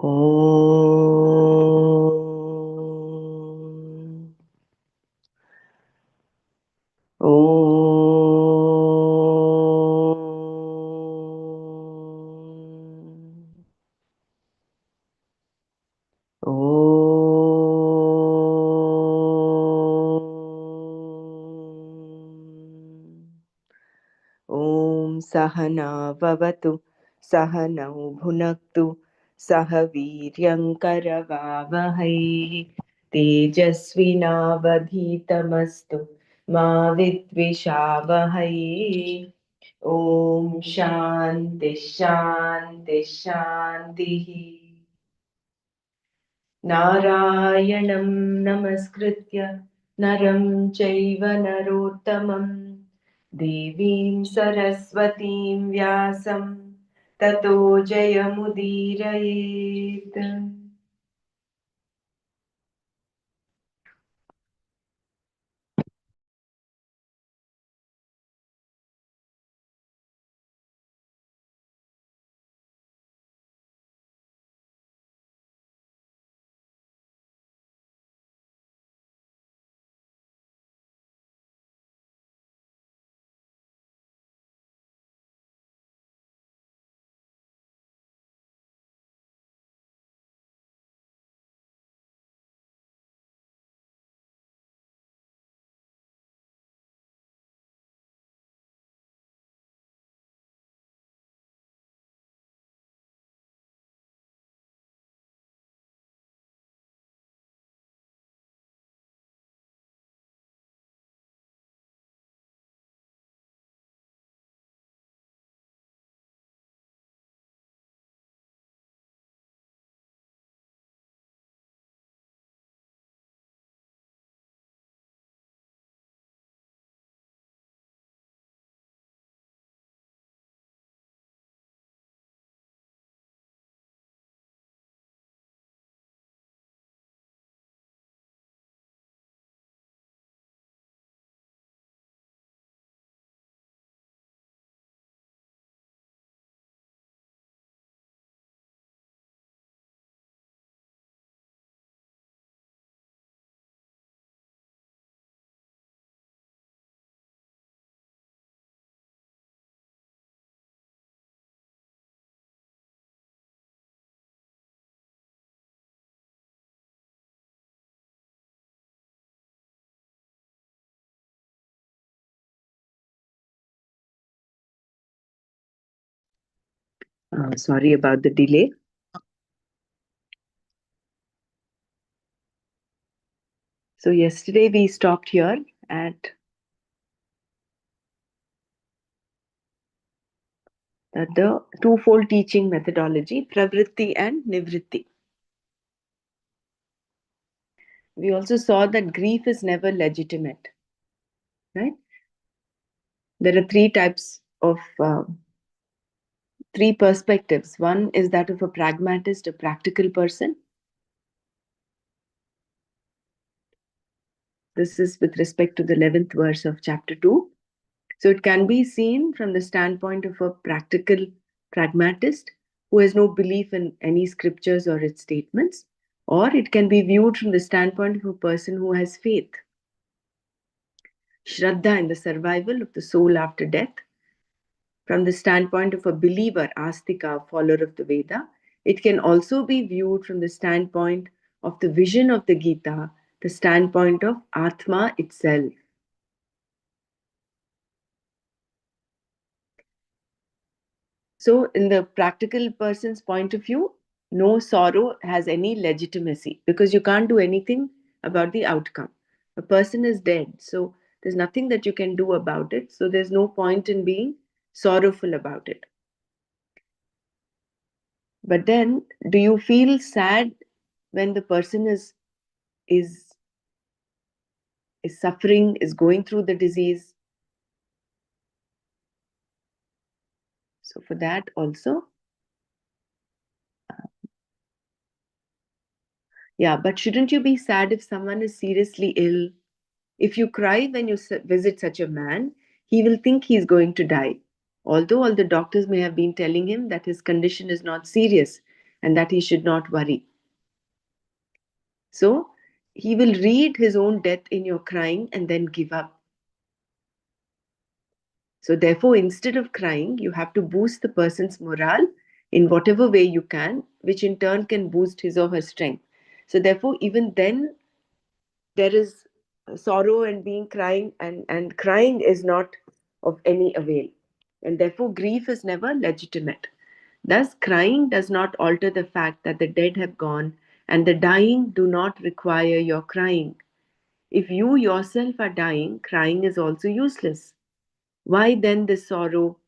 Om. Om. Om Sahana Vavatu Sahanau Bhunaktu Sahaviryankaravavahai Tejasvinavadhitamastu Ma Vidvishavahai. Om Shanti Shanti Shanti. नारायणं नमस्कृत्य नरं चैव नरोत्तमं देवीं सरस्वतीं व्यासं ततो जयमुदीरयेत्. Sorry about the delay. So yesterday we stopped here at the twofold teaching methodology, pravritti and nivritti. We also saw that grief is never legitimate, right? There are three types of three perspectives. One is that of a pragmatist, a practical person. This is with respect to the 11th verse of chapter 2. So it can be seen from the standpoint of a practical pragmatist who has no belief in any scriptures or its statements, or it can be viewed from the standpoint of a person who has faith, Shraddha, in the survival of the soul after death. From the standpoint of a believer, Astika, follower of the Veda, it can also be viewed from the standpoint of the vision of the Gita, the standpoint of Atma itself. So, in the practical person's point of view, no sorrow has any legitimacy because you can't do anything about the outcome. A person is dead, so there's nothing that you can do about it. So, there's no point in being sorrowful about it. But then, do you feel sad when the person is is suffering, is going through the disease? So for that also, yeah, but shouldn't you be sad if someone is seriously ill? If you cry when you visit such a man, he will think he's going to die. Although all the doctors may have been telling him that his condition is not serious, and that he should not worry. So he will read his own death in your crying and then give up. So, therefore, instead of crying, you have to boost the person's morale in whatever way you can, which in turn can boost his or her strength. So, therefore, even then, there is sorrow and being crying, and crying is not of any avail. And therefore, grief is never legitimate. Thus, crying does not alter the fact that the dead have gone and the dying do not require your crying. If you yourself are dying, crying is also useless. Why then this sorrow?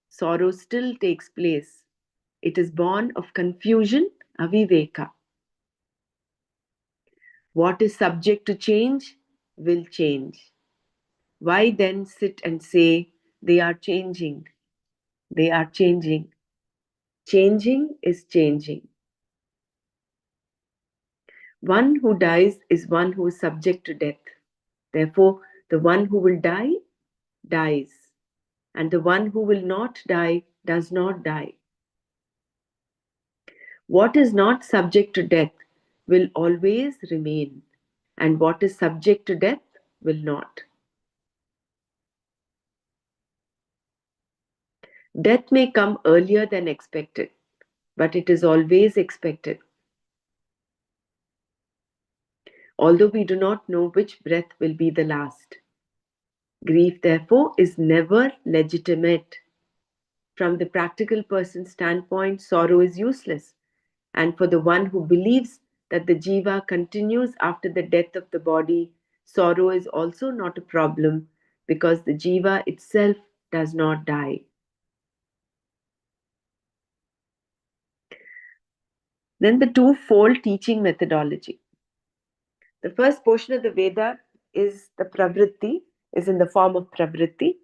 Sorrow still takes place. It is born of confusion, aviveka. What is subject to change will change. Why then sit and say they are changing? They are changing. Changing is changing. One who dies is one who is subject to death. Therefore, the one who will die dies, and the one who will not die does not die. What is not subject to death will always remain, and what is subject to death will not. Death may come earlier than expected, but it is always expected. Although we do not know which breath will be the last. Grief, therefore, is never legitimate. From the practical person's standpoint, sorrow is useless. And for the one who believes that the jiva continues after the death of the body, sorrow is also not a problem because the jiva itself does not die. Then the twofold teaching methodology. The first portion of the Veda is the pravritti, is in the form of pravritti,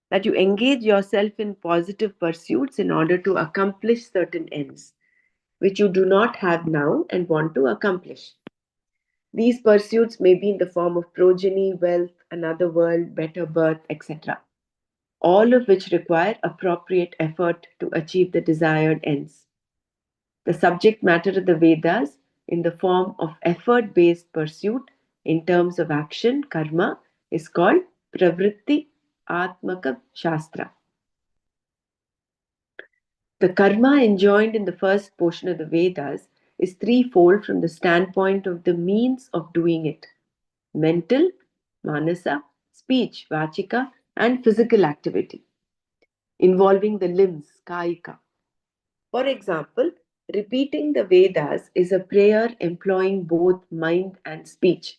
that you engage yourself in positive pursuits in order to accomplish certain ends, which you do not have now and want to accomplish. These pursuits may be in the form of progeny, wealth, another world, better birth, etc., all of which require appropriate effort to achieve the desired ends. The subject matter of the Vedas, in the form of effort based pursuit in terms of action, karma, is called Pravritti Atmaka Shastra. The karma enjoined in the first portion of the Vedas is threefold from the standpoint of the means of doing it: mental, manasa, speech, vachika, and physical activity, involving the limbs, kayika. For example, repeating the Vedas is a prayer employing both mind and speech.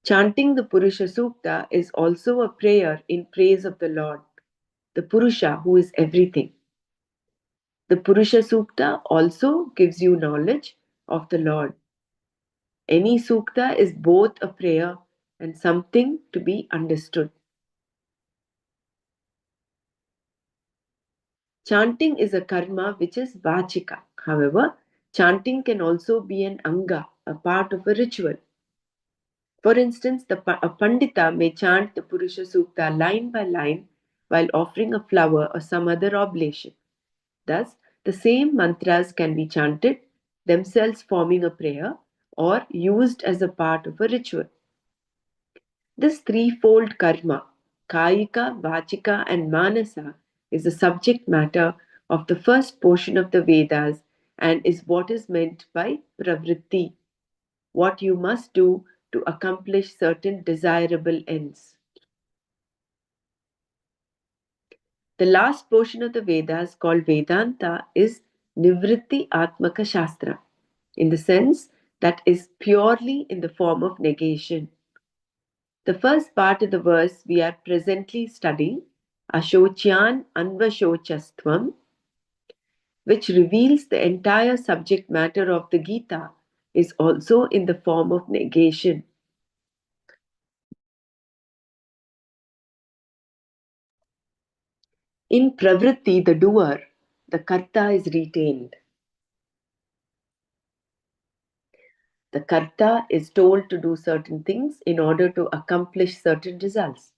Chanting the Purusha Sukta is also a prayer in praise of the Lord, the Purusha who is everything. The Purusha Sukta also gives you knowledge of the Lord. Any Sukta is both a prayer and something to be understood. Chanting is a karma which is vachika. However, chanting can also be an anga, a part of a ritual. For instance, a pandita may chant the Purusha Sukta line by line while offering a flower or some other oblation. Thus, the same mantras can be chanted, themselves forming a prayer, or used as a part of a ritual. This threefold karma, kayika, vachika, and manasa, is the subject matter of the first portion of the Vedas and is what is meant by pravritti, what you must do to accomplish certain desirable ends. The last portion of the Vedas, called Vedanta, is Nivritti Atmaka Shastra, in the sense that is purely in the form of negation. The first part of the verse we are presently studying, Ashocyan Anvashochastvam, which reveals the entire subject matter of the Gita, is also in the form of negation. In pravritti, the doer, the karta is retained. The karta is told to do certain things in order to accomplish certain results.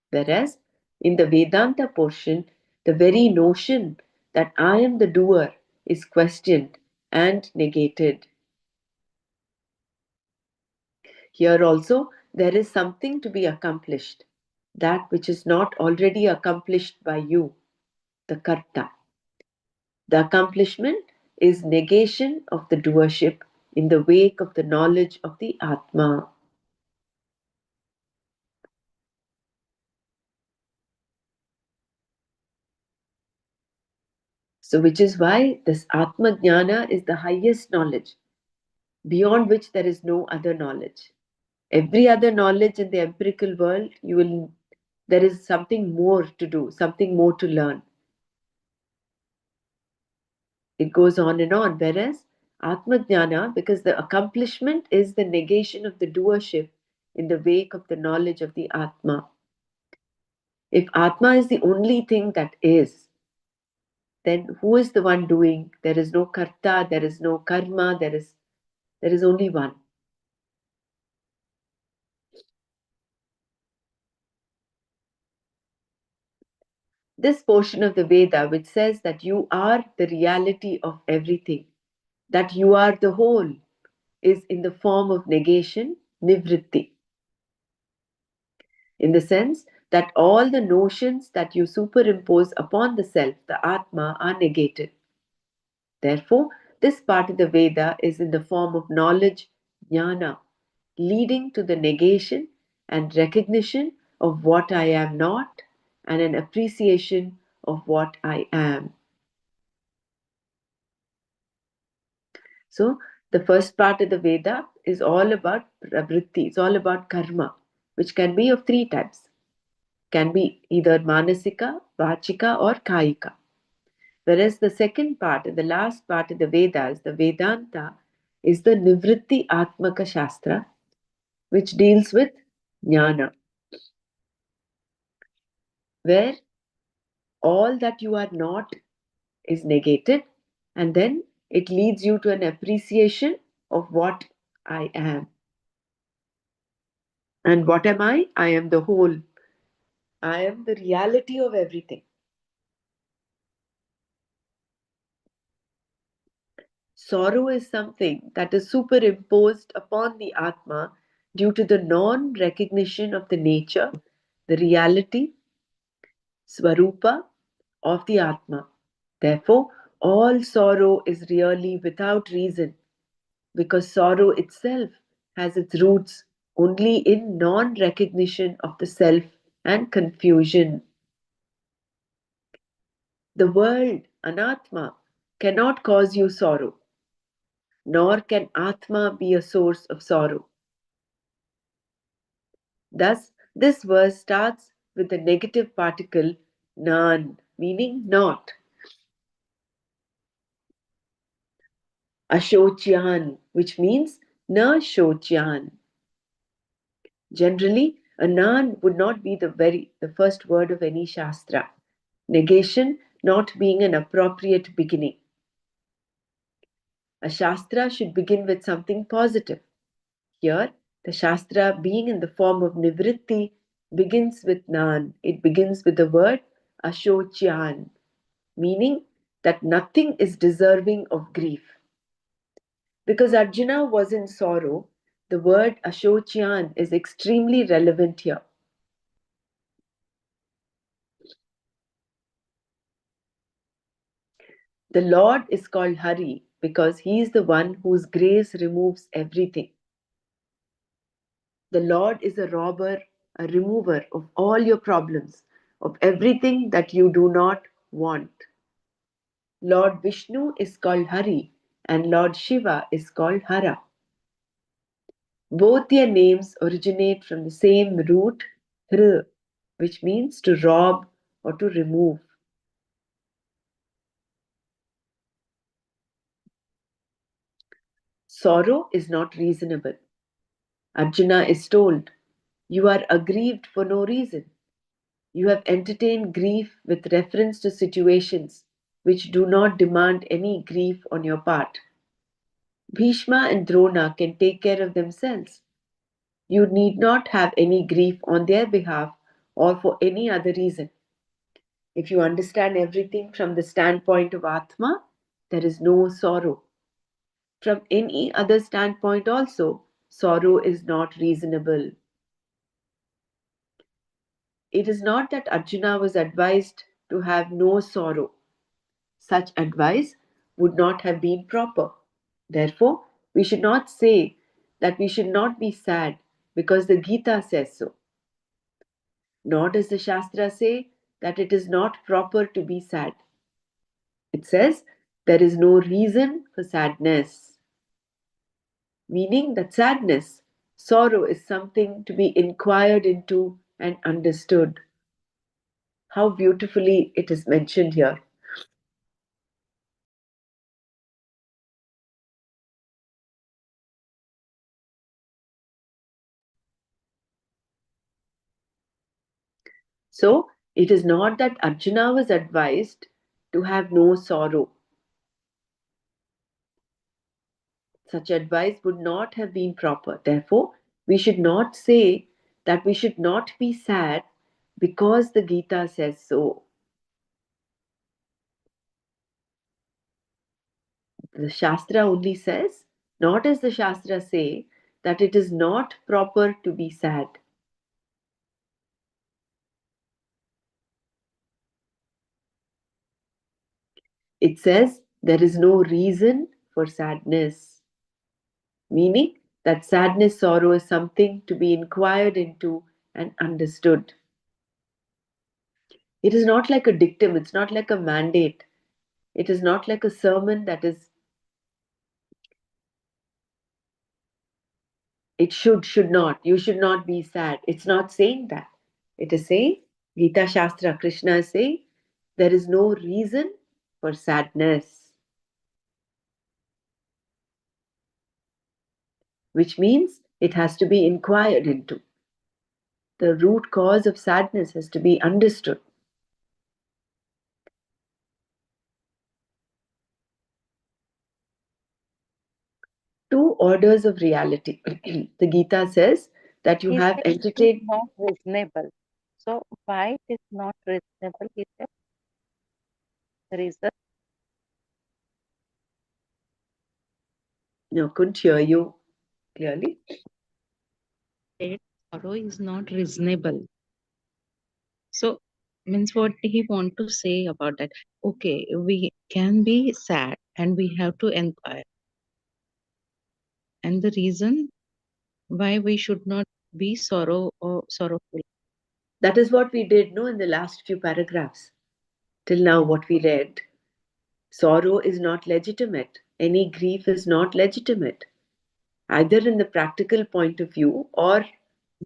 Whereas in the Vedanta portion, the very notion that I am the doer is questioned and negated. Here also, there is something to be accomplished, that which is not already accomplished by you, the Karta. The accomplishment is negation of the doership in the wake of the knowledge of the Atma. So, which is why this Atma Jnana is the highest knowledge, beyond which there is no other knowledge. Every other knowledge in the empirical world, there is something more to do, something more to learn. It goes on and on. Whereas Atma Jnana, because the accomplishment is the negation of the doership in the wake of the knowledge of the Atma. If Atma is the only thing that is, then who is the one doing? There is no karta, there is no karma, there is only one. This portion of the Veda, which says that you are the reality of everything, that you are the whole, is in the form of negation, nivritti, in the sense that all the notions that you superimpose upon the self, the Atma, are negated. Therefore, this part of the Veda is in the form of knowledge, jnana, leading to the negation and recognition of what I am not and an appreciation of what I am. So, the first part of the Veda is all about pravritti, it's all about karma, which can be of three types. Can be either manasika, vachika, or kayika. Whereas the second part, the last part of the Vedas, the Vedanta, is the Nivritti Atmaka Shastra, which deals with jnana, where all that you are not is negated, and then it leads you to an appreciation of what I am. And what am I? I am the whole. I am the reality of everything. Sorrow is something that is superimposed upon the Atma due to the non recognition of the nature, the reality, Swarupa of the Atma. Therefore, all sorrow is really without reason because sorrow itself has its roots only in non recognition of the self and confusion. The world, anatma, cannot cause you sorrow, nor can atma be a source of sorrow. Thus, this verse starts with the negative particle nan, meaning not. Ashocyan, which means na shocyan. Generally, a nan would not be the first word of any shastra. Negation not being an appropriate beginning. A shastra should begin with something positive. Here, the shastra being in the form of nivritti begins with nan. It begins with the word ashocyan, meaning that nothing is deserving of grief. Because Arjuna was in sorrow, the word ashocyan is extremely relevant here. The Lord is called Hari because He is the one whose grace removes everything. The Lord is a robber, a remover of all your problems, of everything that you do not want. Lord Vishnu is called Hari and Lord Shiva is called Hara. Both their names originate from the same root, Hr, which means to rob or to remove. Sorrow is not reasonable. Arjuna is told, you are aggrieved for no reason. You have entertained grief with reference to situations which do not demand any grief on your part. Bhishma and Drona can take care of themselves. You need not have any grief on their behalf or for any other reason. If you understand everything from the standpoint of Atma, there is no sorrow. From any other standpoint, also, sorrow is not reasonable. It is not that Arjuna was advised to have no sorrow. Such advice would not have been proper. Therefore, we should not say that we should not be sad because the Gita says so. Nor does the Shastra say that it is not proper to be sad. It says there is no reason for sadness, meaning that sadness, sorrow is something to be inquired into and understood. How beautifully it is mentioned here. So, it is not that Arjuna was advised to have no sorrow. Such advice would not have been proper. Therefore, we should not say that we should not be sad because the Gita says so. The Shastra only says, not as the Shastra say, that it is not proper to be sad. It says there is no reason for sadness, meaning that sadness, sorrow is something to be inquired into and understood. It is not like a dictum, it's not like a mandate, it is not like a sermon that is, it should not, you should not be sad. It's not saying that. It is saying, Gita Shastra, Krishna is saying, there is no reason for sadness, which means it has to be inquired into. The root cause of sadness has to be understood. Two orders of reality. The Gita says that you He have said it is entertained. not reasonable. So why it is not reasonable? He said the reason No, couldn't hear you clearly. said sorrow is not reasonable. So means what he want to say about that? Okay, we can be sad and we have to inquire. And the reason why we should not be sorrow or sorrowful. That is what we did, no, in the last few paragraphs. Till now, Mm, what we read, sorrow is not legitimate. Any grief is not legitimate, either in the practical point of view or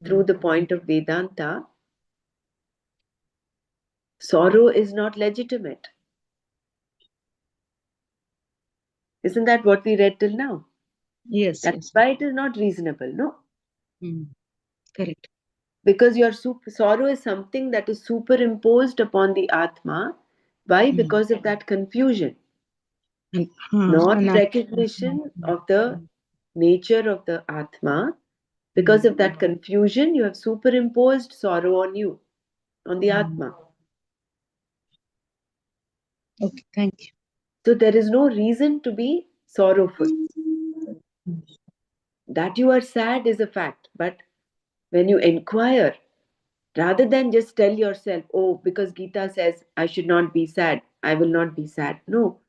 through mm, the point of Vedanta. Sorrow is not legitimate. Isn't that what we read till now? yes, That's yes. why it is not reasonable, no? Mm, correct. Because your sorrow is something that is superimposed upon the Atma. Why? Mm. Because of that confusion, And not after, recognition of the nature of the Atma. Because mm, of that confusion, you have superimposed sorrow on you, on the mm. Atma. Okay, thank you. So there is no reason to be sorrowful. Mm, That you are sad is a fact, but when you inquire, rather than just tell yourself, oh, because Gita says I should not be sad, I will not be sad. No,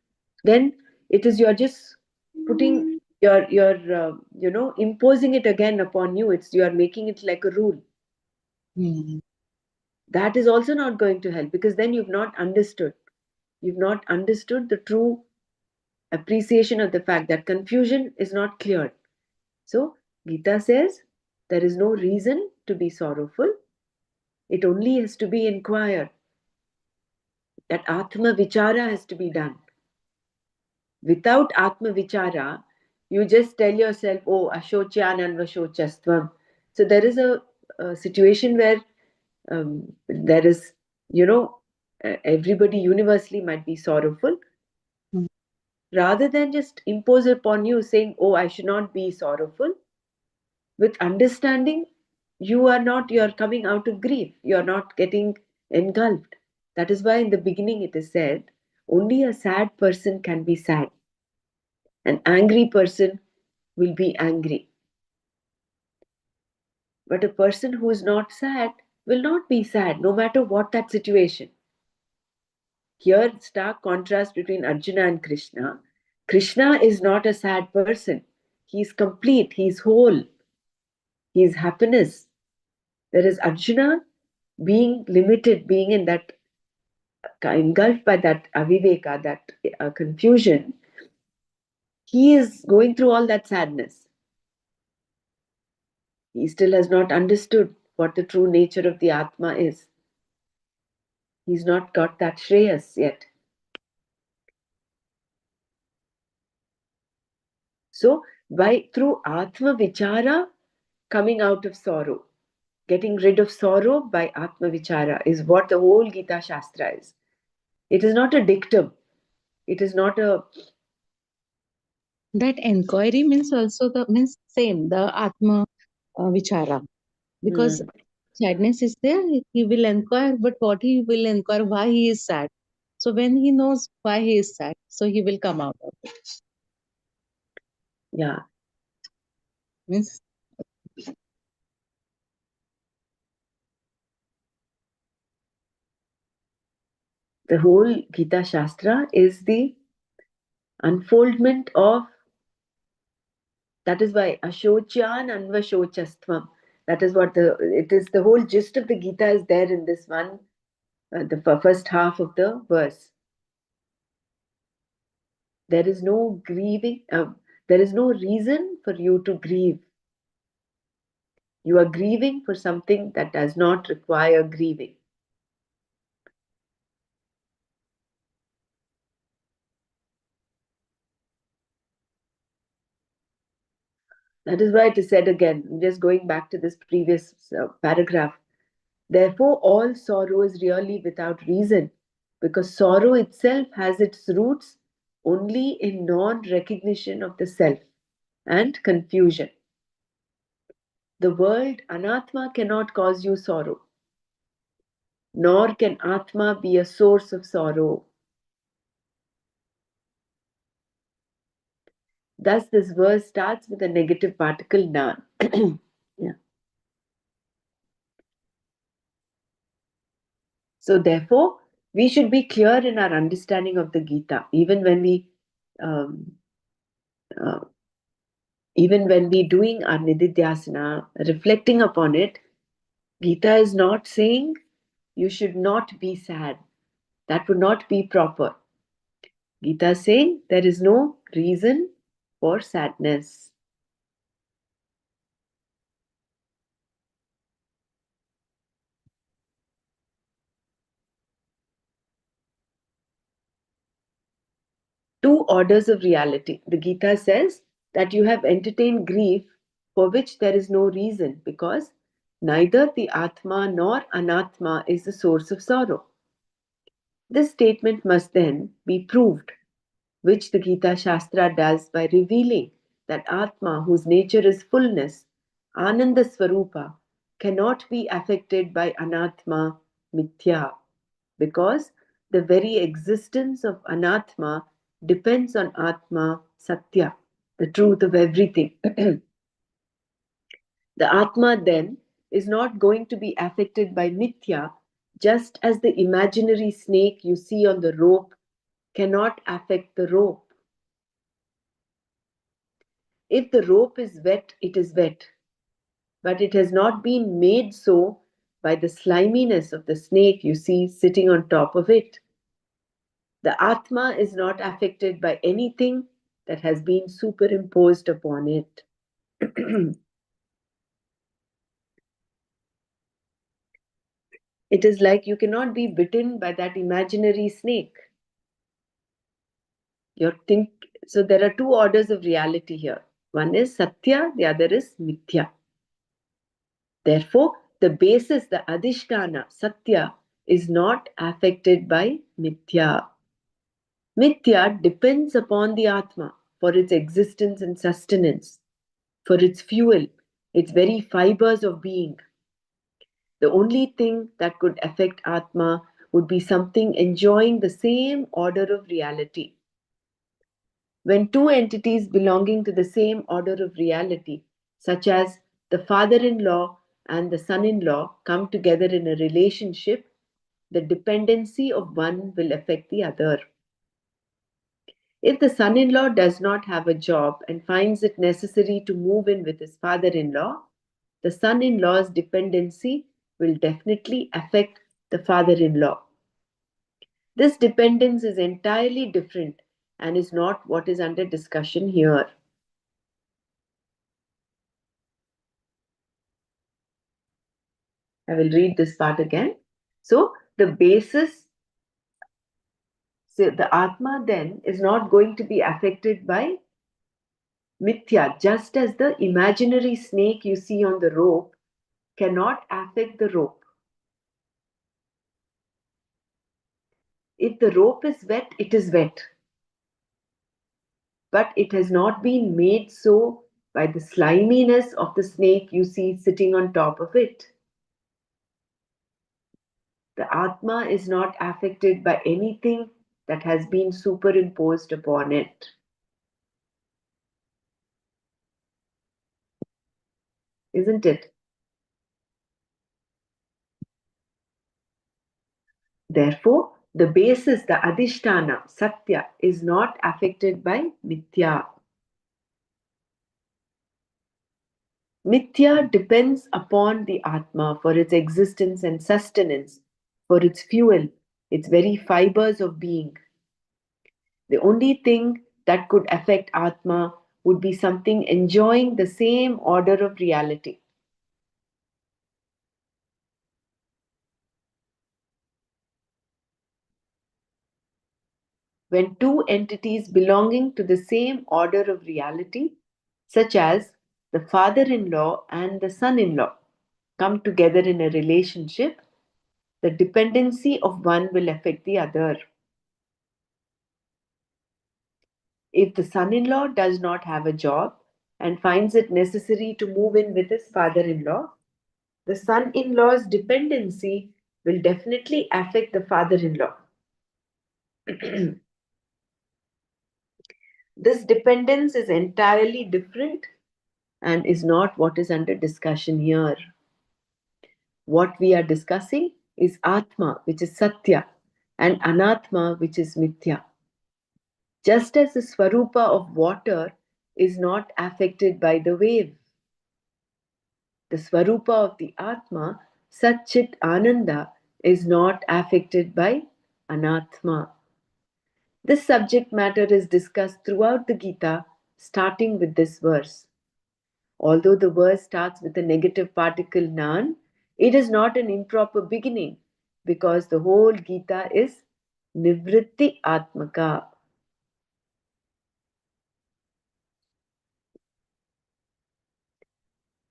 then it is you're just putting your imposing it again upon you. It's you are making it like a rule. mm, That is also not going to help because then you've not understood. You've not understood the true appreciation of the fact that confusion is not cleared. So, Gita says there is no reason to be sorrowful. It only has to be inquired. That Atma Vichara has to be done. Without Atma Vichara, you just tell yourself, oh, Ashocyan Vashochastvam. So, there is a situation where there is, you know, everybody universally might be sorrowful. mm, Rather than just impose upon you saying, oh, I should not be sorrowful, with understanding, you are coming out of grief. You are not getting engulfed. That is why in the beginning it is said, Only a sad person can be sad. An angry person will be angry. But a person who is not sad will not be sad, no matter what that situation. Here, stark contrast between Arjuna and Krishna. Krishna is not a sad person. He is complete, he is whole, he is happiness. Whereas Arjuna, being limited, being in that engulfed by that aviveka, that confusion, he is going through all that sadness. He still has not understood what the true nature of the Atma is. He's not got that Shreyas yet. So, by through Atma Vichara, coming out of sorrow, getting rid of sorrow by Atma Vichara is what the whole Gita Shastra is. It is not a dictum. It is not a. That inquiry means also the means same the Atma Vichara, because Hmm, sadness is there, he will inquire, but what he will inquire, why he is sad. So when he knows why he is sad, so he will come out of it. yeah, Means the whole Gita Shastra is the unfoldment of. That is why Ashocyan Anvashochastvam. That is what it is. The whole gist of the Gita is there in this one, the first half of the verse. There is no grieving. There is no reason for you to grieve. You are grieving for something that does not require grieving. That is why it is said again, just going back to this previous paragraph. Therefore, all sorrow is really without reason, because sorrow itself has its roots only in non recognition of the self and confusion. The world, anatma, cannot cause you sorrow, nor can atma be a source of sorrow. Thus, this verse starts with a negative particle na. Yeah. So, therefore, we should be clear in our understanding of the Gita, um, uh, even when we doing our nididhyasana, reflecting upon it. Gita is not saying you should not be sad. That would not be proper. Gita is saying there is no reason for sadness. Two orders of reality. The Gita says that you have entertained grief for which there is no reason, because neither the Atma nor Anatma is the source of sorrow. This statement must then be proved, which the Gita Shastra does by revealing that Atma, whose nature is fullness, Ananda Swarupa, cannot be affected by Anatma Mithya, because the very existence of Anatma depends on Atma Satya, the truth of everything. The Atma then is not going to be affected by Mithya, just as the imaginary snake you see on the rope cannot affect the rope. If the rope is wet, it is wet, but it has not been made so by the sliminess of the snake you see sitting on top of it. The Atma is not affected by anything that has been superimposed upon it. It is like you cannot be bitten by that imaginary snake. Your think so there are two orders of reality here. One is Satya, the other is Mithya. Therefore, the basis, the Adhisthana, Satya, is not affected by Mithya. Mithya depends upon the Atma for its existence and sustenance, for its fuel, its very fibers of being. The only thing that could affect Atma would be something enjoying the same order of reality. When two entities belonging to the same order of reality, such as the father in law and the son in law, come together in a relationship, the dependency of one will affect the other. If the son in law does not have a job and finds it necessary to move in with his father in law, the son in law's dependency will definitely affect the father in law. This dependence is entirely different and is not what is under discussion here. I will read this part again. So, the basis, so the Atma then is not going to be affected by mithya, just as the imaginary snake you see on the rope cannot affect the rope. If the rope is wet, it is wet, but it has not been made so by the sliminess of the snake you see sitting on top of it. The Atma is not affected by anything that has been superimposed upon it. Isn't it? Therefore, the basis, the adhisthana, satya, is not affected by mithya. Mithya depends upon the Atma for its existence and sustenance, for its fuel, its very fibers of being. The only thing that could affect Atma would be something enjoying the same order of reality. When two entities belonging to the same order of reality, such as the father in law and the son in law, come together in a relationship, the dependency of one will affect the other. If the son in law does not have a job and finds it necessary to move in with his father in law, the son in law's dependency will definitely affect the father in law. This dependence is entirely different and is not what is under discussion here. What we are discussing is Atma, which is Satya, and Anatma, which is Mithya. Just as the Swarupa of water is not affected by the wave, the Swarupa of the Atma, Satchit Ananda, is not affected by Anatma. This subject matter is discussed throughout the Gita, starting with this verse. Although the verse starts with a negative particle nan, it is not an improper beginning because the whole Gita is Nivritti Atmaka.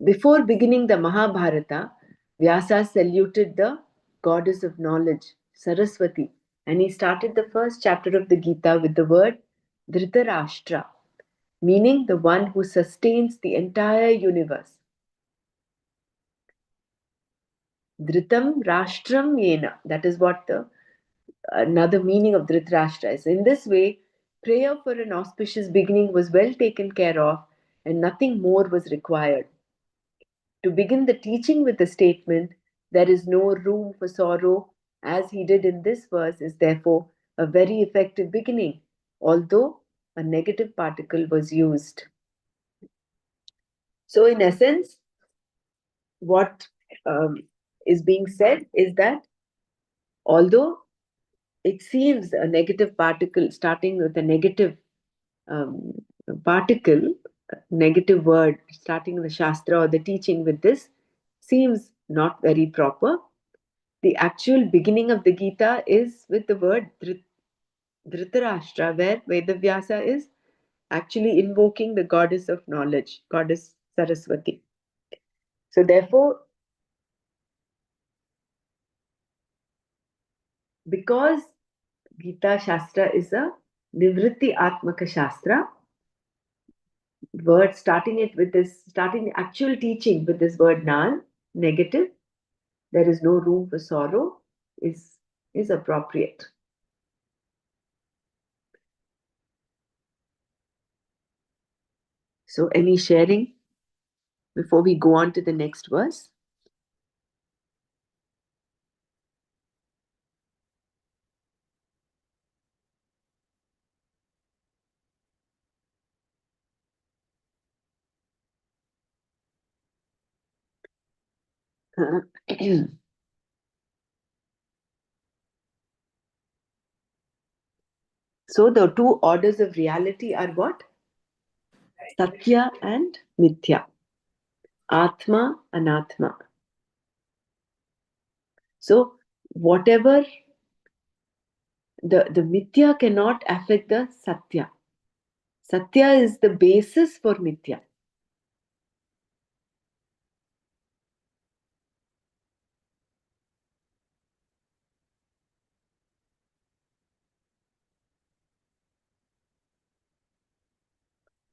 Before beginning the Mahabharata, Vyasa saluted the goddess of knowledge, Saraswati, and he started the first chapter of the Gita with the word Dhritarashtra, meaning the one who sustains the entire universe. Dhritam Rashtram Yena, that is what the another meaning of Dhritarashtra is. In this way, prayer for an auspicious beginning was well taken care of and nothing more was required. To begin the teaching with the statement, there is no room for sorrow, as he did in this verse, is therefore a very effective beginning, although a negative particle was used. So, in essence, what is being said is that although it seems a negative particle starting with a negative um, particle, negative word starting the Shastra or the teaching with this seems not very proper. The actual beginning of the Gita is with the word Dhritarashtra, where Vedavyasa is actually invoking the goddess of knowledge, goddess Saraswati. So, therefore, because Gita Shastra is a Nivritti Atmaka Shastra, word starting it with this, starting the actual teaching with this word nan, negative, there is no room for sorrow, is is appropriate. So, any sharing before we go on to the next verse? So, the two orders of reality are what? Satya and Mithya. Atma, Anatma. So, whatever the Mithya cannot affect the Satya. Satya is the basis for Mithya.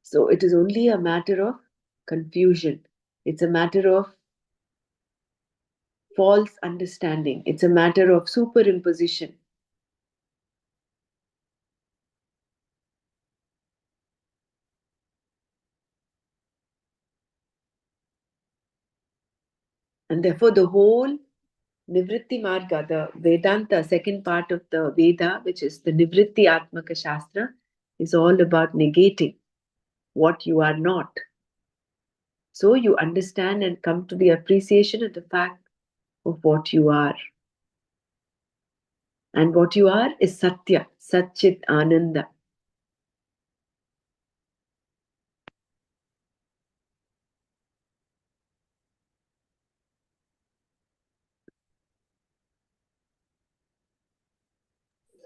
So, it is only a matter of confusion. It's a matter of false understanding. It's a matter of superimposition. And therefore, the whole Nivritti Marga, the Vedanta, second part of the Veda, which is the Nivritti Atmaka Shastra, is all about negating what you are not. So you understand and come to the appreciation of the fact of what you are. And what you are is Satya, Satchit Ananda.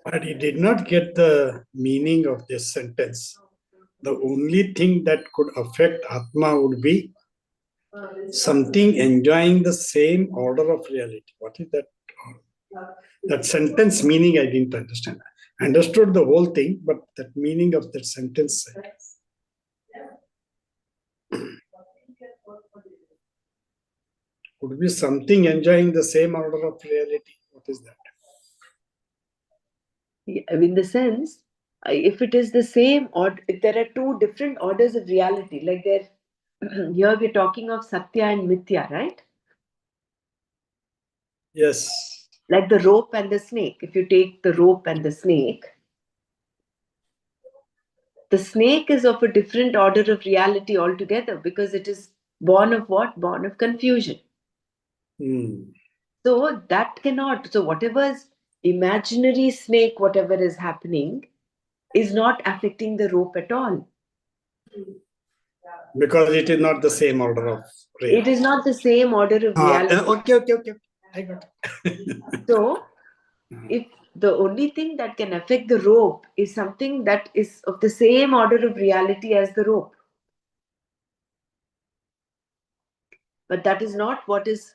But he did not get the meaning of this sentence. The only thing that could affect Atma would be something enjoying the same order of reality. What is that? That sentence meaning I didn't understand. I understood the whole thing, but that meaning of that sentence would be something enjoying the same order of reality. What is that? In the sense, if it is the same, or if there are two different orders of reality, like there, here we're talking of Satya and Mithya, right? Yes. Like the rope and the snake. If you take the rope and the snake is of a different order of reality altogether because it is born of what? Born of confusion. Hmm. So that cannot, so whatever is imaginary snake, whatever is happening, is not affecting the rope at all. Because it is not the same order of It reality. is not the same order of reality. Okay. I got it. So if the only thing that can affect the rope is something that is of the same order of reality as the rope, but that is not what is,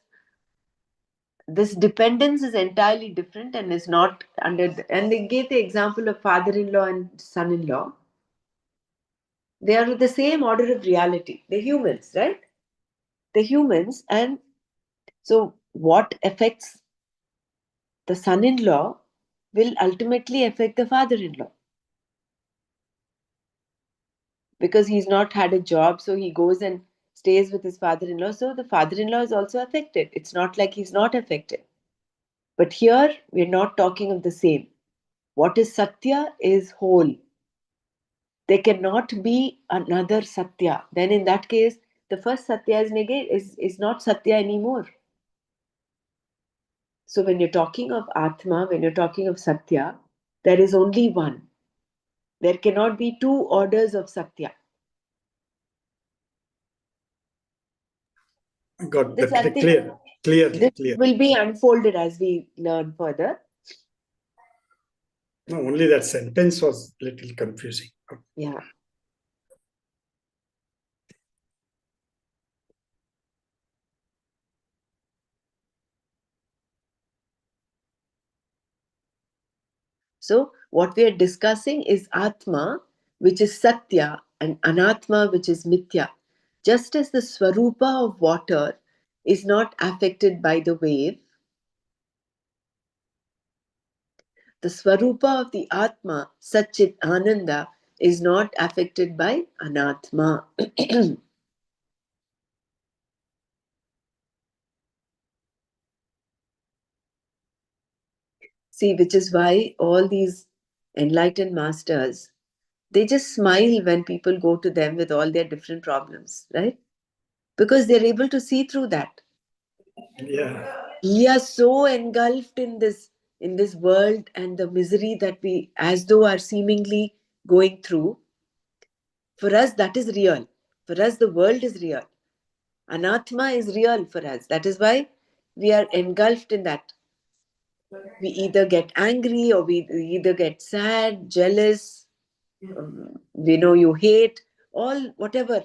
this dependence is entirely different and is not under and they gave the example of father-in-law and son-in-law. They are the same order of reality, the humans, right? The humans. And so what affects the son-in-law will ultimately affect the father-in-law, because he's not had a job, so he goes and stays with his father-in-law, so the father-in-law is also affected. It's not like he's not affected. But here we're not talking of the same. What is Satya is whole. There cannot be another Satya. Then in that case, the first Satya is negate, is not Satya anymore. So when you're talking of Atma, when you're talking of Satya, there is only one. There cannot be two orders of Satya. Got This, that I think, clearly. this will be unfolded as we learn further. No, only that sentence was a little confusing. Yeah. So what we are discussing is Atma, which is Satya, and Anatma, which is Mithya. Just as the Swarupa of water is not affected by the wave, The Swarupa of the Atma, Satchit Ananda, is not affected by Anatma. See, which is why all these enlightened masters, they just smile when people go to them with all their different problems, right? Because they're able to see through that. Yeah. We are so engulfed in this world and the misery that we as though are seemingly going through. For us, that is real. For us, the world is real. Anatma is real for us. That is why we are engulfed in that. We either get angry or we either get sad, jealous, you hate, all whatever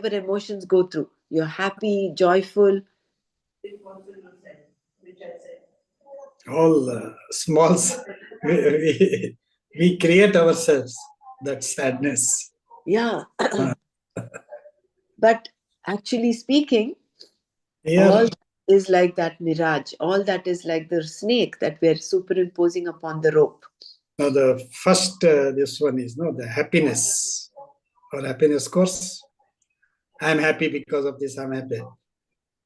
emotions go through. You're happy, joyful. All smalls, we create ourselves that sadness. Yeah. But actually speaking, all Here, is like that mirage. All that is like the snake that we're superimposing upon the rope. now the first, this one is no the happiness or happiness course. I'm happy because of this. I'm happy.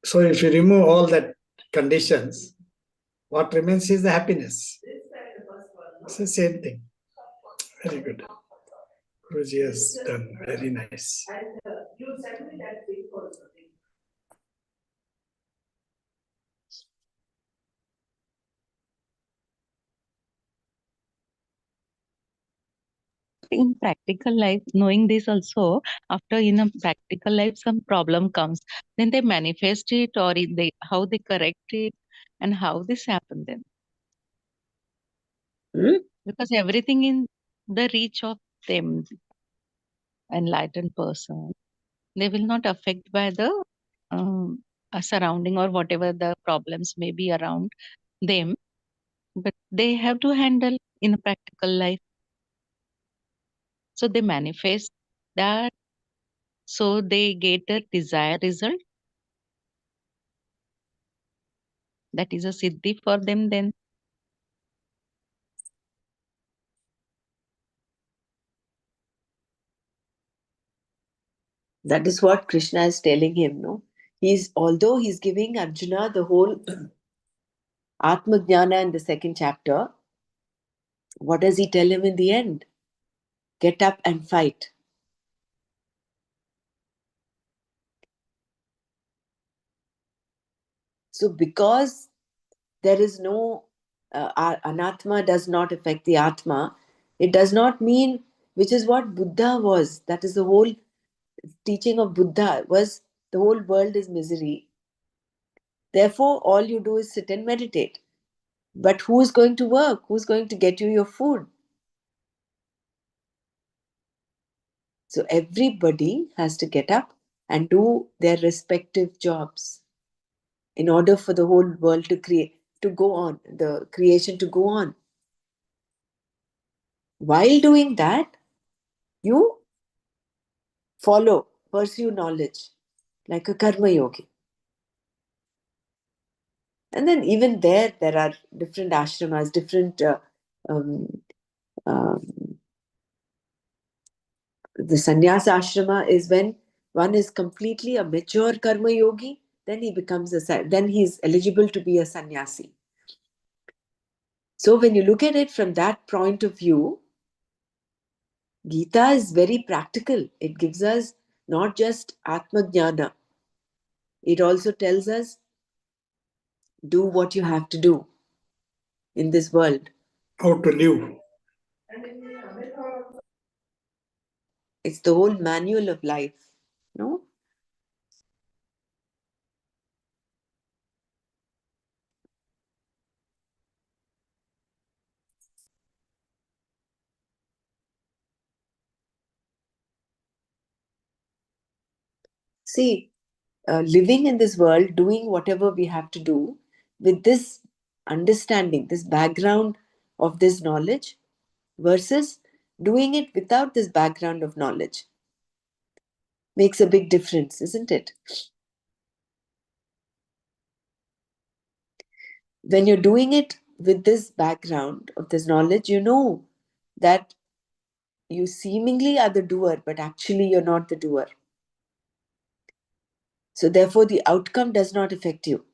So if you remove all that conditions, what remains is the happiness. It's the same thing. Very good. Guruji has done very nice. In practical life, knowing this also, after in a practical life some problem comes, then they manifest it, or they how they correct it, and how this happen then, Hmm? because everything in the reach of them, enlightened person, they will not affect by the surrounding or whatever the problems may be around them, but they have to handle in a practical life. So they manifest that, so they get a desired result. That is a siddhi for them then. That is what Krishna is telling him, no? Although he's giving Arjuna the whole Atma Jnana in the second chapter, what does he tell him in the end? Get up and fight. So, because there is no anatma does not affect the atma, it does not mean, which is what Buddha was. That is the whole teaching of Buddha was the whole world is misery. Therefore, all you do is sit and meditate. But who's going to work? Who's going to get you your food? So everybody has to get up and do their respective jobs in order for the whole world to go on, the creation to go on. While doing that, you pursue knowledge like a karma yogi. And then even there are different ashramas, different um, um, the sannyas ashrama is when one is completely a mature karma yogi, then then he's eligible to be a sannyasi. So when you look at it from that point of view, Gita is very practical. It gives us not just Atma Jnana, it also tells us do what you have to do in this world. how to live. It's the whole manual of life. No? See, living in this world, doing whatever we have to do with this understanding, this background of this knowledge, versus doing it without this background of knowledge makes a big difference, isn't it? When you're doing it with this background of this knowledge, you know that you seemingly are the doer, but actually you're not the doer. So therefore, the outcome does not affect you.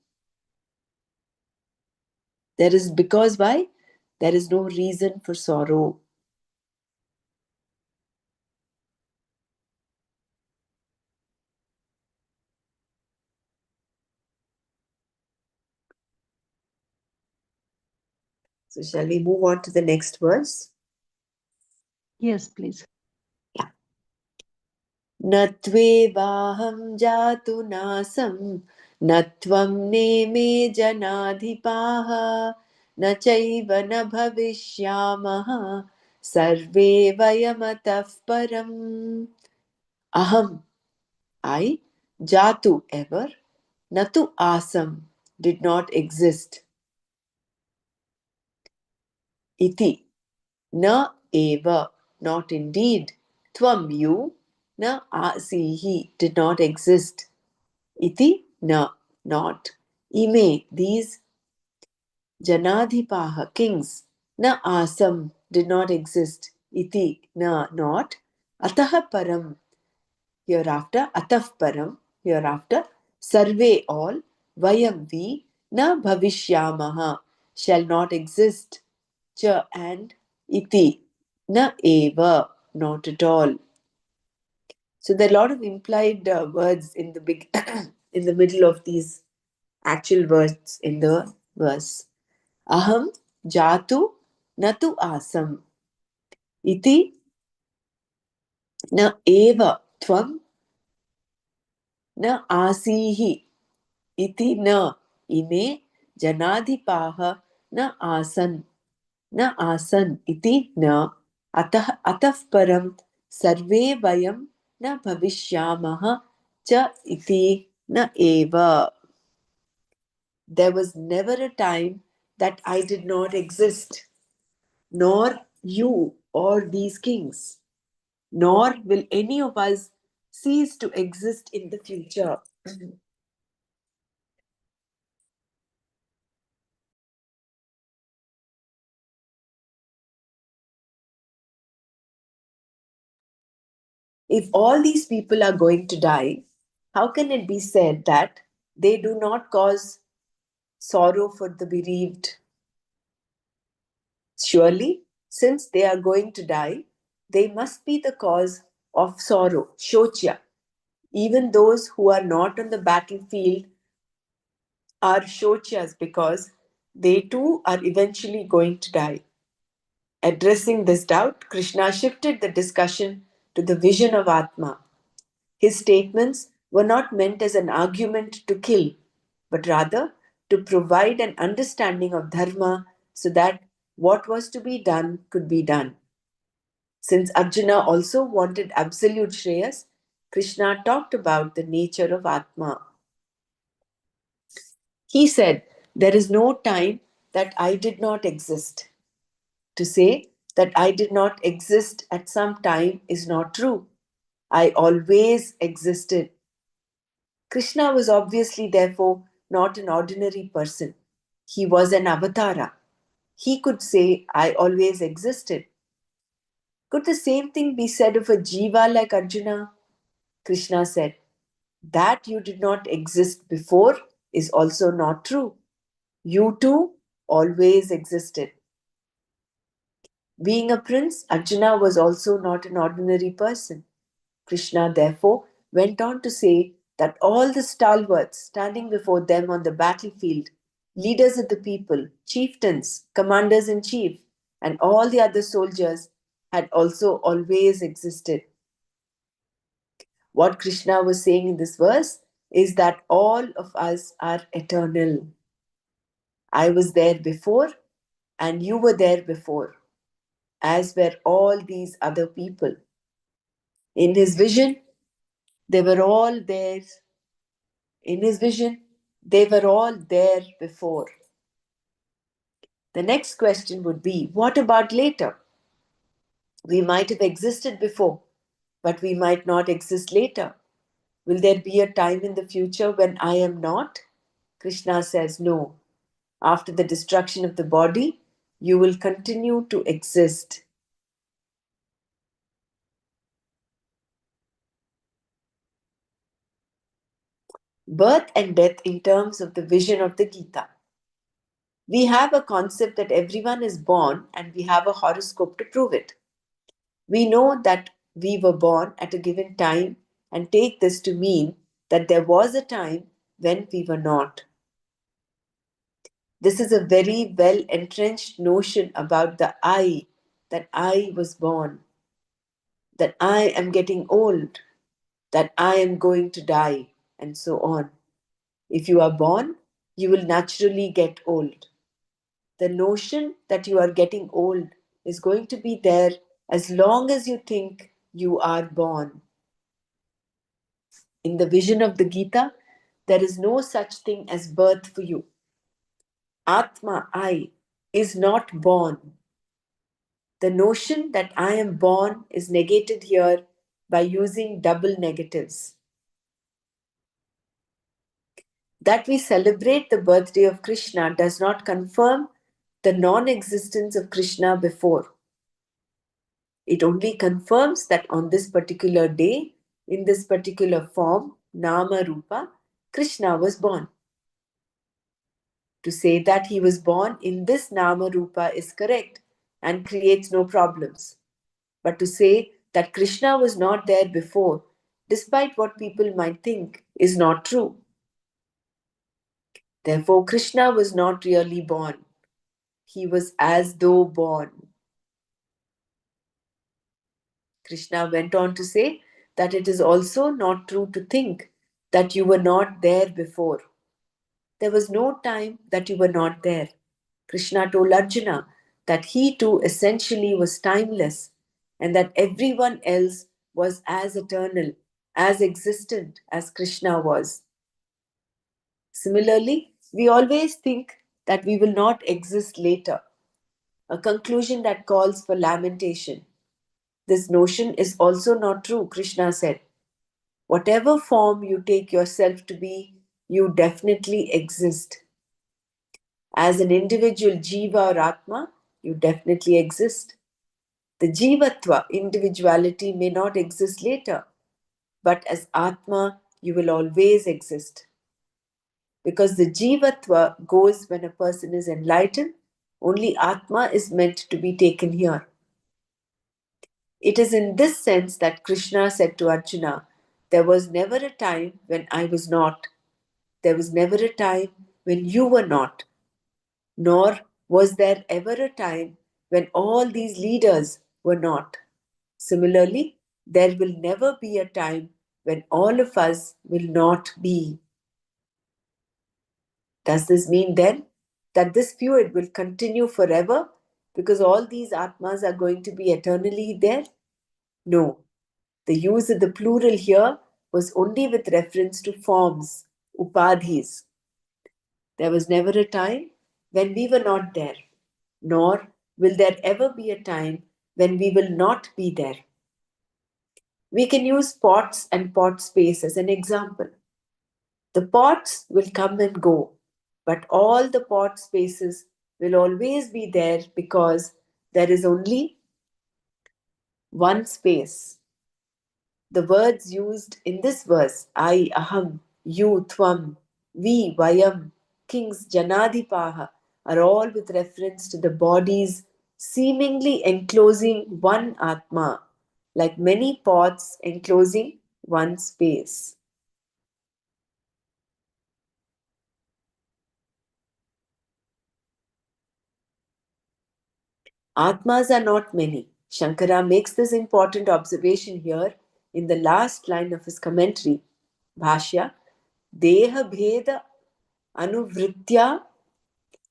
There is because why? There is no reason for sorrow. So shall we move on to the next verse? Yes, please. Yeah. न त्वेवाहं जातु नासं न त्वं नेमे जनाधिपाः न चैव न भविष्यामः सर्वे वयमतः परम्. Aham, I, Jatu, ever, Natu Asam, did not exist. Iti, na eva, not indeed. Tvam, you, na asihi, did not exist. Iti, na, not. Ime, these Janadhipaha, kings, na asam, did not exist. Iti, na, not. Ataha param, hereafter, ataf param, hereafter, sarve all, vayam we, na bhavishyamaha, shall not exist, cha and iti, na eva, not at all. So there are a lot of implied words in the big, in the middle of these actual words in the verse. Aham jatu natu asam iti na eva tvam na asihi iti na ime janadhipaha na asan iti na atah param sarve vayam na bhavishyamaha cha iti na eva. There was never a time that I did not exist, nor you or these kings, nor will any of us cease to exist in the future. If all these people are going to die, how can it be said that they do not cause sorrow for the bereaved? Surely, since they are going to die, they must be the cause of sorrow, shochya. Even those who are not on the battlefield are shochyas because they too are eventually going to die. Addressing this doubt, Krishna shifted the discussion to the vision of Atma. His statements were not meant as an argument to kill, but rather to provide an understanding of dharma so that what was to be done could be done. Since Arjuna also wanted absolute Shreyas, Krishna talked about the nature of Atma. He said, there is no time that I did not exist. To say that I did not exist at some time is not true. I always existed. Krishna was obviously, therefore, not an ordinary person. He was an avatara. He could say, I always existed. Could the same thing be said of a jiva like Arjuna? Krishna said, that you did not exist before is also not true. You too always existed. Being a prince, Arjuna was also not an ordinary person. Krishna therefore went on to say that all the stalwarts standing before them on the battlefield, leaders of the people, chieftains, commanders in chief, and all the other soldiers had also always existed. What Krishna was saying in this verse is that all of us are eternal. I was there before, and you were there before, as were all these other people. In his vision, they were all there. In his vision, they were all there before. The next question would be, what about later? We might have existed before, but we might not exist later. Will there be a time in the future when I am not? Krishna says no. After the destruction of the body, you will continue to exist. Birth and death in terms of the vision of the Gita. We have a concept that everyone is born and we have a horoscope to prove it. We know that we were born at a given time and take this to mean that there was a time when we were not. This is a very well entrenched notion about the I, that I was born, that I am getting old, that I am going to die, and so on. If you are born, you will naturally get old. The notion that you are getting old is going to be there as long as you think you are born. In the vision of the Gita, there is no such thing as birth for you. Atma, I, is not born. The notion that I am born is negated here by using double negatives. That we celebrate the birthday of Krishna does not confirm the non existence of Krishna before. It only confirms that on this particular day, in this particular form, Nama Rupa, Krishna was born. To say that he was born in this Nama Rupa is correct and creates no problems. But to say that Krishna was not there before, despite what people might think, is not true. Therefore, Krishna was not really born. He was as though born. Krishna went on to say that it is also not true to think that you were not there before. There was no time that you were not there. Krishna told Arjuna that he too essentially was timeless and that everyone else was as eternal, as existent as Krishna was. Similarly, we always think that we will not exist later, a conclusion that calls for lamentation. This notion is also not true, Krishna said. Whatever form you take yourself to be, you definitely exist. As an individual jiva or atma, you definitely exist. The jivatva, individuality, may not exist later, but as atma, you will always exist. Because the jivatva goes when a person is enlightened, only atma is meant to be taken here. It is in this sense that Krishna said to Arjuna, there was never a time when I was not. There was never a time when you were not. Nor was there ever a time when all these leaders were not. Similarly, there will never be a time when all of us will not be. Does this mean then that this fluid will continue forever because all these Atmas are going to be eternally there? No. The use of the plural here was only with reference to forms, upadhis. There was never a time when we were not there, nor will there ever be a time when we will not be there. We can use pots and pot space as an example. The pots will come and go, but all the pot spaces will always be there because there is only one space. The words used in this verse, I, aham, you, tvam, we, vayam, kings, janadipaha, are all with reference to the bodies seemingly enclosing one Atma, like many pots enclosing one space. Atmas are not many. Shankara makes this important observation here in the last line of his commentary, Bhashya, Deha Bheda Anuvritya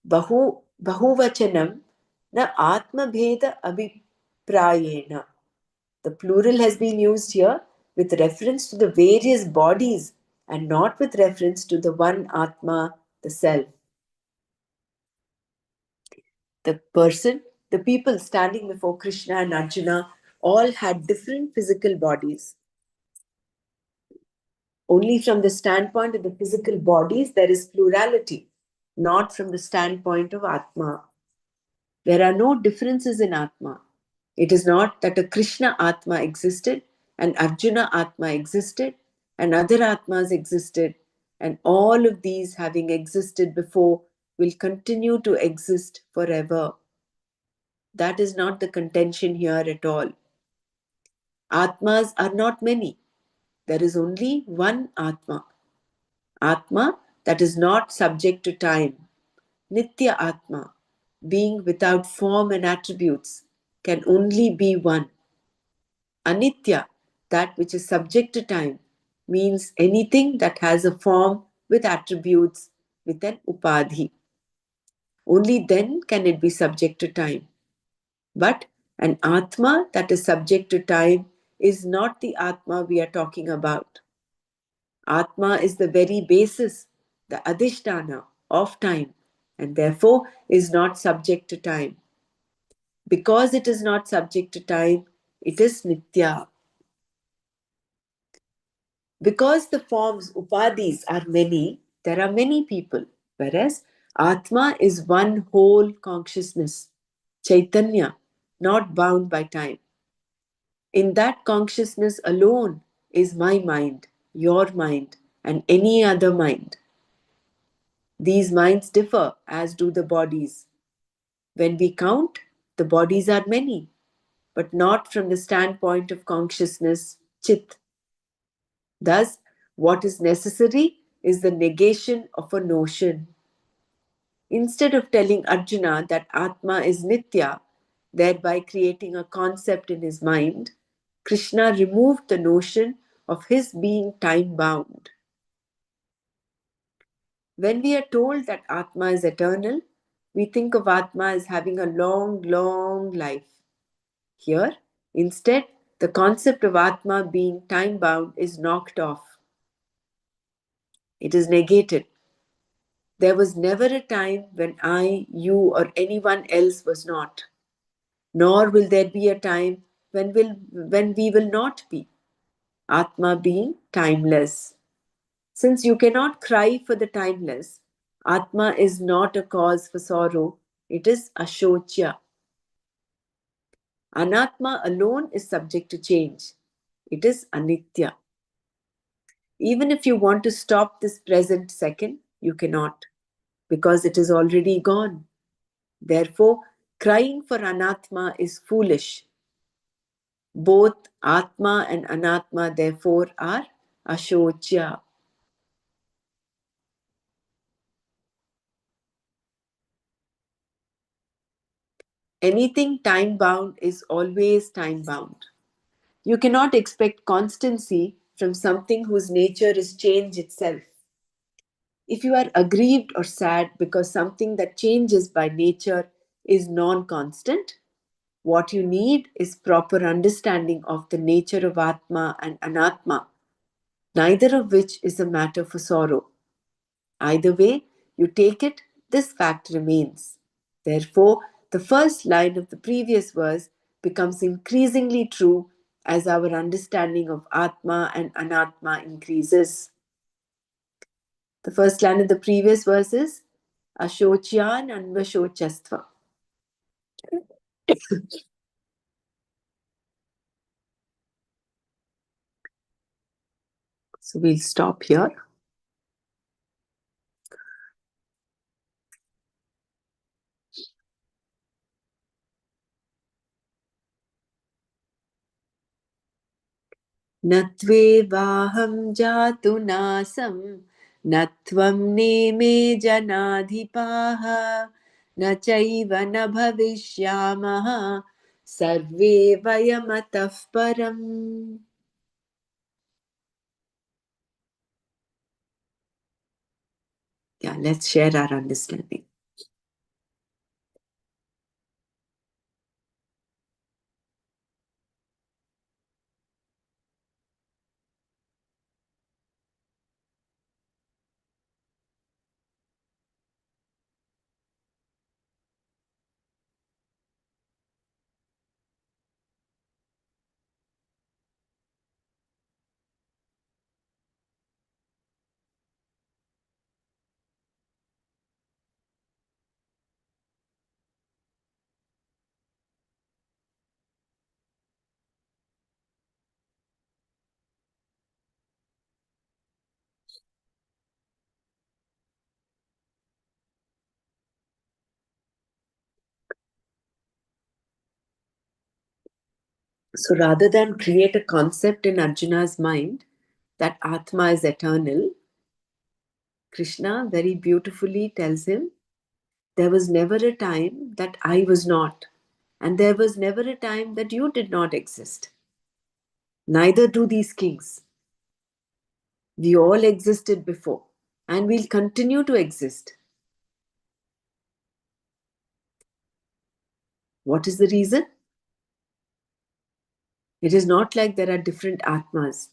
Bahuvachanam na Atma Bheda Abhiprayena. The plural has been used here with reference to the various bodies and not with reference to the one Atma, the self. The person, the people standing before Krishna and Arjuna all had different physical bodies. Only from the standpoint of the physical bodies there is plurality. not from the standpoint of Atma. There are no differences in Atma. It is not that a Krishna Atma existed and Arjuna Atma existed and other Atmas existed, and all of these having existed before will continue to exist forever. That is not the contention here at all. Atmas are not many. There is only one Atma. Atma that is not subject to time. Nitya Atma, being without form and attributes, can only be one. Anitya, that which is subject to time, means anything that has a form with attributes with an upadhi. Only then can it be subject to time. But an Atma that is subject to time is not the Atma we are talking about. Atma is the very basis, the adhisthana of time, and therefore is not subject to time. Because it is not subject to time, it is nitya. Because the forms upadis are many, there are many people, whereas Atma is one whole consciousness, Chaitanya, not bound by time. In that consciousness alone is my mind, your mind, and any other mind. These minds differ, as do the bodies. When we count, the bodies are many, but not from the standpoint of consciousness, chit. Thus, what is necessary is the negation of a notion. Instead of telling Arjuna that Atma is Nitya, thereby creating a concept in his mind, Krishna removed the notion of his being time bound. When we are told that Atma is eternal, we think of Atma as having a long, long life. Here, instead, the concept of Atma being time bound is knocked off. It is negated. There was never a time when I, you, or anyone else was not. Nor will there be a time when we will not be. Atma being timeless. Since you cannot cry for the timeless, Atma is not a cause for sorrow, it is ashochya. Anatma alone is subject to change. It is anitya. Even if you want to stop this present second, you cannot, because it is already gone. Therefore, crying for anatma is foolish. Both atma and anatma, therefore, are ashochya. Anything time bound is always time bound. You cannot expect constancy from something whose nature is change itself. If you are aggrieved or sad because something that changes by nature is non constant, what you need is proper understanding of the nature of Atma and Anatma, neither of which is a matter for sorrow. Either way you take it, this fact remains. Therefore, the first line of the previous verse becomes increasingly true as our understanding of Atma and Anatma increases. The first line of the previous verse is Ashocyan Anvashochastva. So we'll stop here. न त्वेवाहं जातु नासं न त्वं नेमे जनाधिपाः न चैव न भविष्यामः सर्वे वयमतः परम्. Yeah, let's share our understanding. So rather than create a concept in Arjuna's mind that Atma is eternal, Krishna very beautifully tells him, there was never a time that I was not, and there was never a time that you did not exist. Neither do these kings. We all existed before, and we'll continue to exist. What is the reason? It is not like there are different Atmas.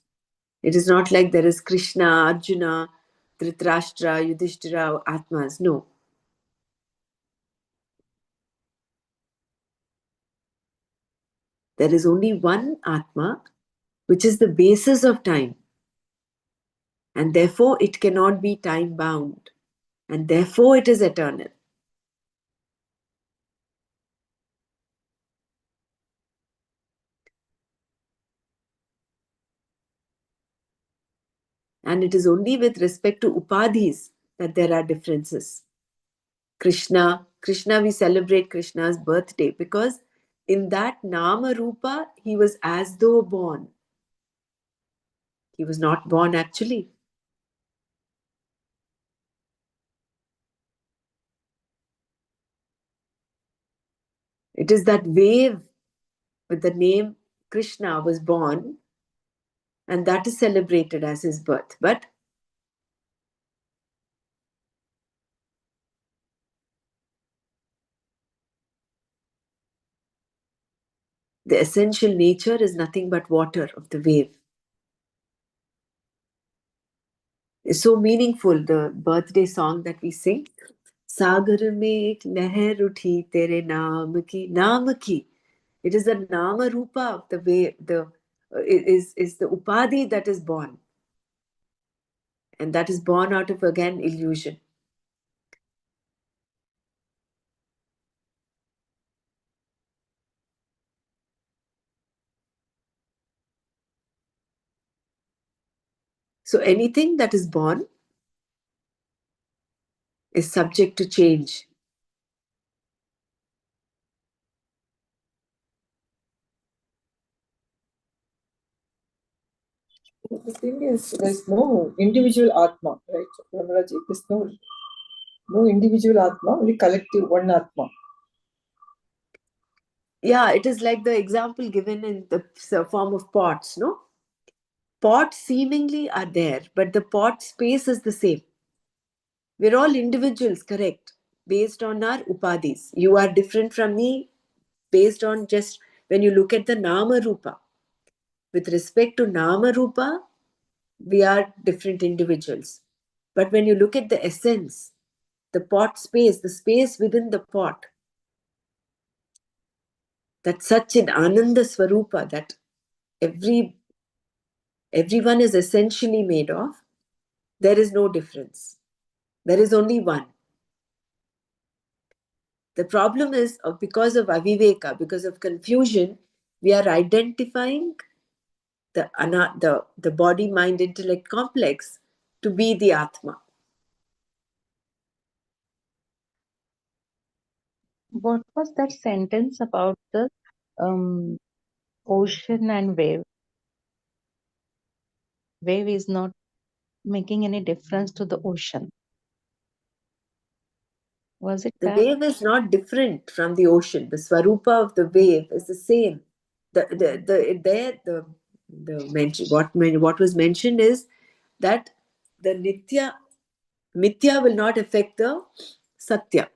It is not like there is Krishna, Arjuna, Dhritarashtra, Yudhishthira Atmas. No. There is only one Atma, which is the basis of time. And therefore it cannot be time bound. And therefore it is eternal. And it is only with respect to upadhis that there are differences. Krishna, we celebrate Krishna's birthday because in that Nama Rupa, he was as though born. He was not born actually. It is that wave with the name Krishna was born, and that is celebrated as his birth. But the essential nature is nothing but water of the wave. It's so meaningful, the birthday song that we sing. Sagar mein ek leher uthi tere naam ki. It is the nama rupa of the way, is the upadhi that is born. And that is born out of, again, illusion. So anything that is born is subject to change. The thing is, there's no individual Atma, right? Ramaraji, there's no individual Atma, only collective one Atma. Yeah, it is like the example given in the form of pots, no? Pots seemingly are there, but the pot space is the same. We're all individuals, correct, based on our upadhis. You are different from me based on just when you look at the Nama Rupa. With respect to Nama Rupa, we are different individuals. But when you look at the essence, the pot space, the space within the pot, that's such an Ananda Swarupa that everyone is essentially made of, there is no difference. There is only one. The problem is because of aviveka, because of confusion, we are identifying the body, mind, intellect complex to be the Atma. What was that sentence about the um, ocean and wave? Wave is not making any difference to the ocean. Was it The that? wave is not different from the ocean. The Swarupa of the wave is the same. What was mentioned is that the Mithya will not affect the Satya.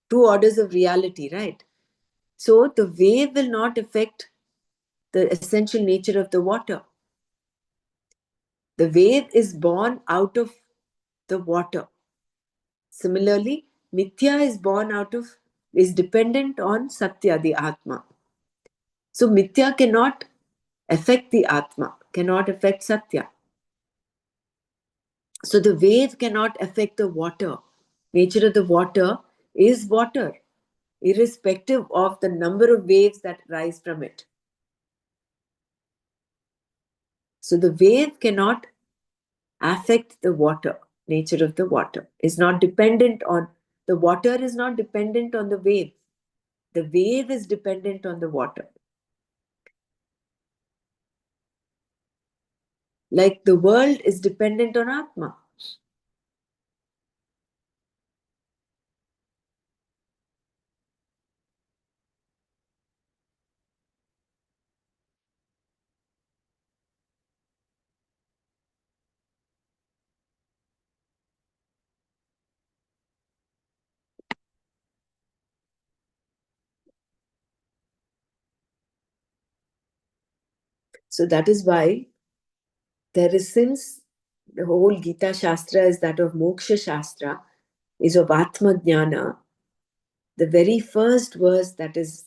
Two orders of reality, right? So the wave will not affect the essential nature of the water. The wave is born out of the water. Similarly, Mithya is dependent on Satya, the Atma. So Mithya cannot affect the Atma, cannot affect Satya. So the wave cannot affect the water. Nature of the water is water, irrespective of the number of waves that rise from it. So the wave cannot affect the water. Nature of the water is not dependent on the water, is not dependent on the wave. The wave is dependent on the water. Like the world is dependent on Atma. So that is why there is, since the whole Gita Shastra is that of Moksha Shastra, is of Atma Jnana, the very first verse, that is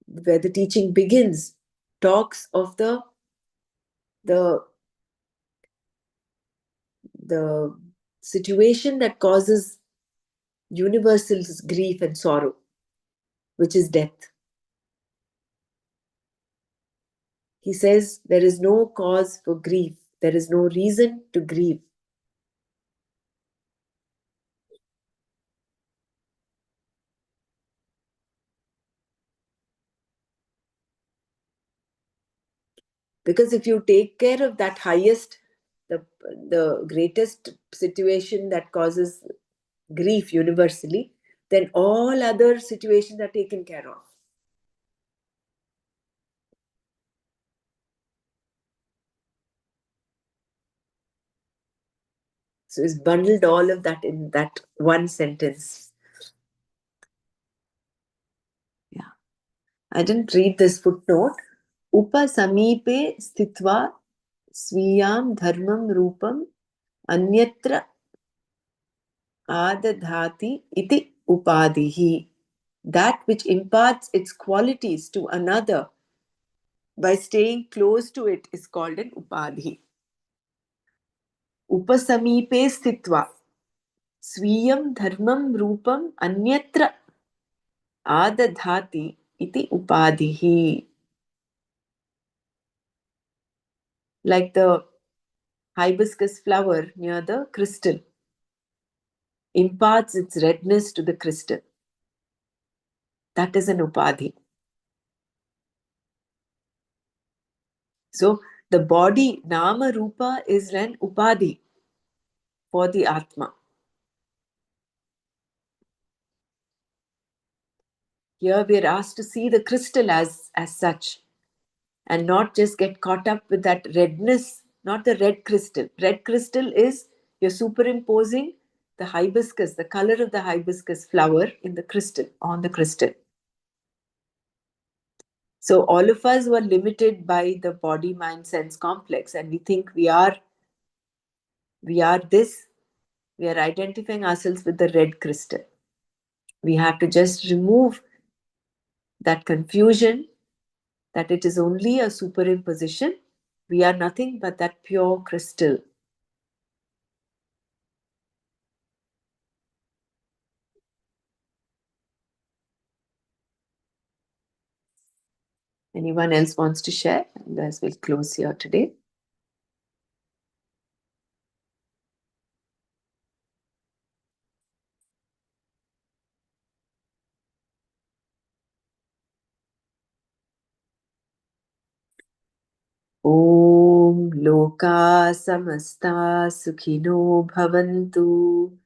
where the teaching begins, talks of the the situation that causes universal grief and sorrow, which is death. He says there is no cause for grief, there is no reason to grieve. Because if you take care of that highest, the greatest situation that causes grief universally, then all other situations are taken care of. So it's bundled all of that in that one sentence. Yeah. I didn't read this footnote. Upasamipe sthitva swiyam dharmam rupam anyatra adadhati iti upadhihi. That which imparts its qualities to another by staying close to it is called an upadhi. Upasamipe sthitva swiyam dharmam rupam anyatra adadhati iti upadhihi. Like the hibiscus flower near the crystal imparts its redness to the crystal. That is an upadhi. So the body, nama rupa, is an upadhi for the Atma. Here we are asked to see the crystal as such and not just get caught up with that redness, not the red crystal. Red crystal is you're superimposing the hibiscus, the color of the hibiscus flower in the crystal, on the crystal. So all of us were limited by the body, mind, sense complex, and we think we are this. We are identifying ourselves with the red crystal. We have to just remove that confusion that it is only a superimposition. We are nothing but that pure crystal. Anyone else wants to share? Otherwise, we'll close here today. Om Loka Samasta Sukhino Bhavantu.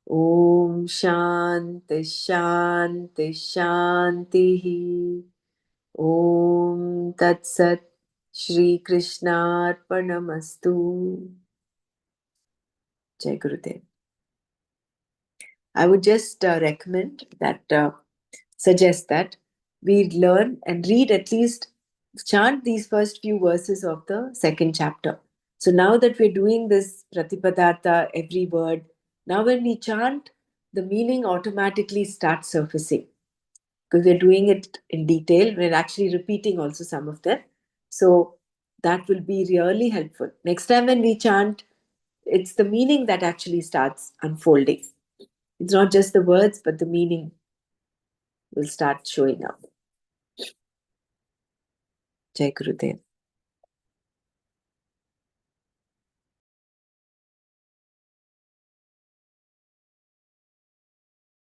Om Shanti Shanti Shanti. Om Tat Sat. Shri Krishna Arpanamastu. Jai Gurudev. I would just recommend that, suggest that we learn and read, at least chant these first few verses of the second chapter. So now that we're doing this Pratipadartha, every word, now when we chant, the meaning automatically starts surfacing. Because we're doing it in detail, we're actually repeating also some of them. So that will be really helpful. Next time when we chant, it's the meaning that actually starts unfolding. It's not just the words, but the meaning will start showing up. Jai Gurudev.